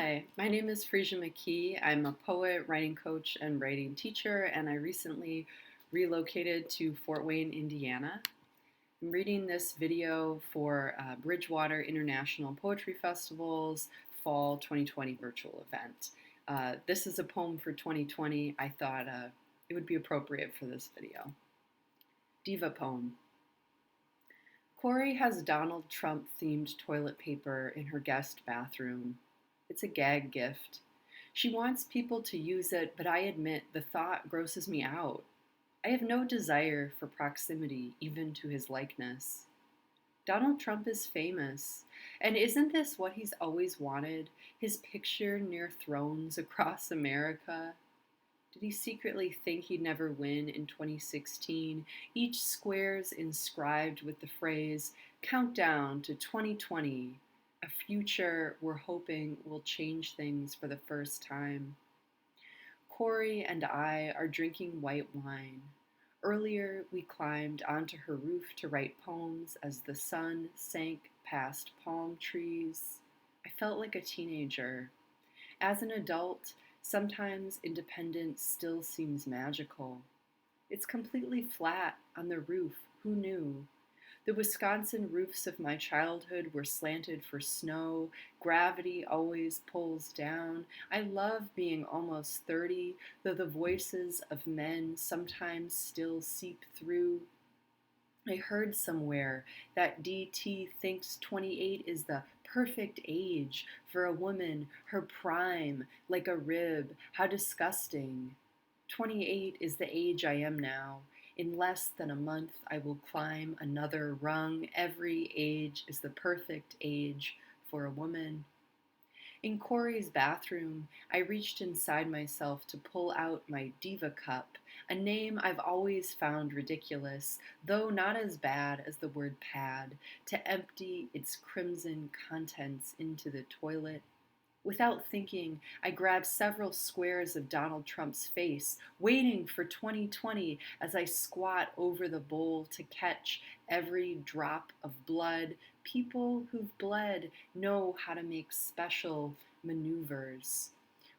Hi, my name is Freesia McKee. I'm a poet, writing coach, and writing teacher, and I recently relocated to Fort Wayne, Indiana. I'm reading this video for Bridgewater International Poetry Festival's Fall 2020 virtual event. This is a poem for 2020. I thought it would be appropriate for this video. Diva Poem. Corey has Donald Trump themed toilet paper in her guest bathroom. It's a gag gift. She wants people to use it, but I admit the thought grosses me out. I have no desire for proximity, even to his likeness. Donald Trump is famous, and isn't this what he's always wanted? His picture near thrones across America? Did he secretly think he'd never win in 2016? Each square's inscribed with the phrase, "Countdown to 2020, a future we're hoping will change things for the first time." Corey and I are drinking white wine. Earlier, we climbed onto her roof to write poems as the sun sank past palm trees. I felt like a teenager. As an adult, sometimes independence still seems magical. It's completely flat on the roof. Who knew? The Wisconsin roofs of my childhood were slanted for snow. Gravity always pulls down. I love being almost 30, though the voices of men sometimes still seep through. I heard somewhere that DT thinks 28 is the perfect age for a woman, her prime, like a rib. How disgusting. 28 is the age I am now. In less than a month, I will climb another rung. Every age is the perfect age for a woman. In Corey's bathroom, I reached inside myself to pull out my diva cup, a name I've always found ridiculous, though not as bad as the word pad, to empty its crimson contents into the toilet. Without thinking, I grabbed several squares of Donald Trump's face, waiting for 2020 as I squat over the bowl to catch every drop of blood. People who've bled know how to make special maneuvers.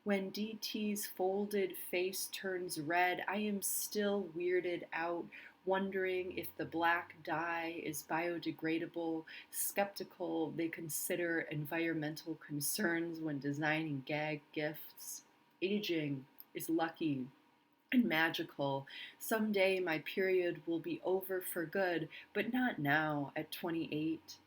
When DT's folded face turns red, I am still weirded out, wondering if the black dye is biodegradable, skeptical they consider environmental concerns when designing gag gifts. Aging is lucky and magical. Someday my period will be over for good, but not now at 28.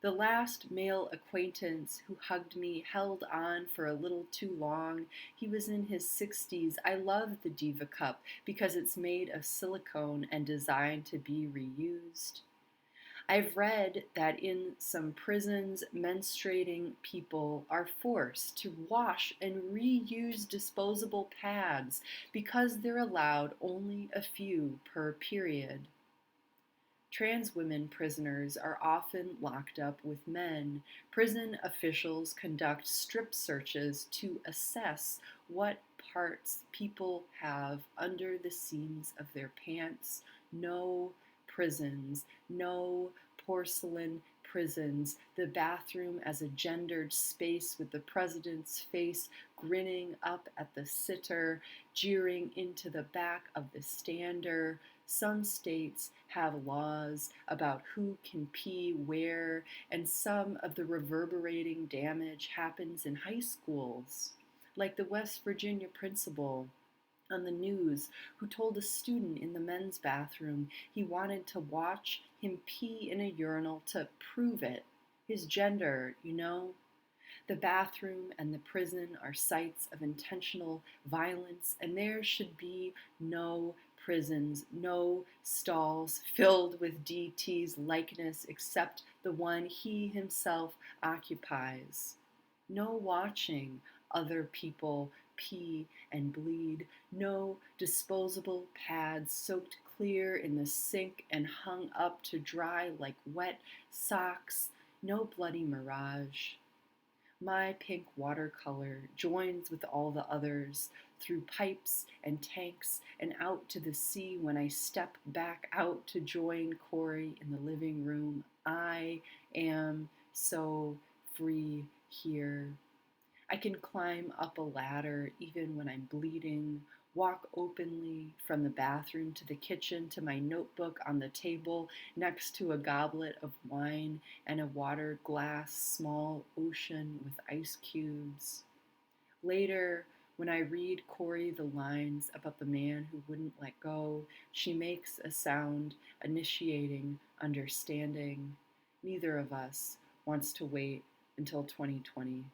The last male acquaintance who hugged me held on for a little too long. He was in his 60s. I love the Diva Cup because it's made of silicone and designed to be reused. I've read that in some prisons, menstruating people are forced to wash and reuse disposable pads because they're allowed only a few per period. Trans women prisoners are often locked up with men. Prison officials conduct strip searches to assess what parts people have under the seams of their pants. No prisons, no porcelain prisons, the bathroom as a gendered space with the president's face grinning up at the sitter, jeering into the back of the stander. Some states have laws about who can pee where, and some of the reverberating damage happens in high schools, like the West Virginia principal on the news who told a student in the men's bathroom he wanted to watch him pee in a urinal to prove it. His gender, you know. The bathroom and the prison are sites of intentional violence, and there should be no prisons, no stalls filled with DT's likeness except the one he himself occupies. No watching other people pee and bleed, no disposable pads soaked clear in the sink and hung up to dry like wet socks, no bloody mirage. My pink watercolor joins with all the others through pipes and tanks and out to the sea when I step back out to join Corey in the living room. I am so free here. I can climb up a ladder even when I'm bleeding, walk openly from the bathroom to the kitchen to my notebook on the table next to a goblet of wine and a water glass small ocean with ice cubes. Later, when I read Corey the lines about the man who wouldn't let go, she makes a sound initiating understanding. Neither of us wants to wait until 2020.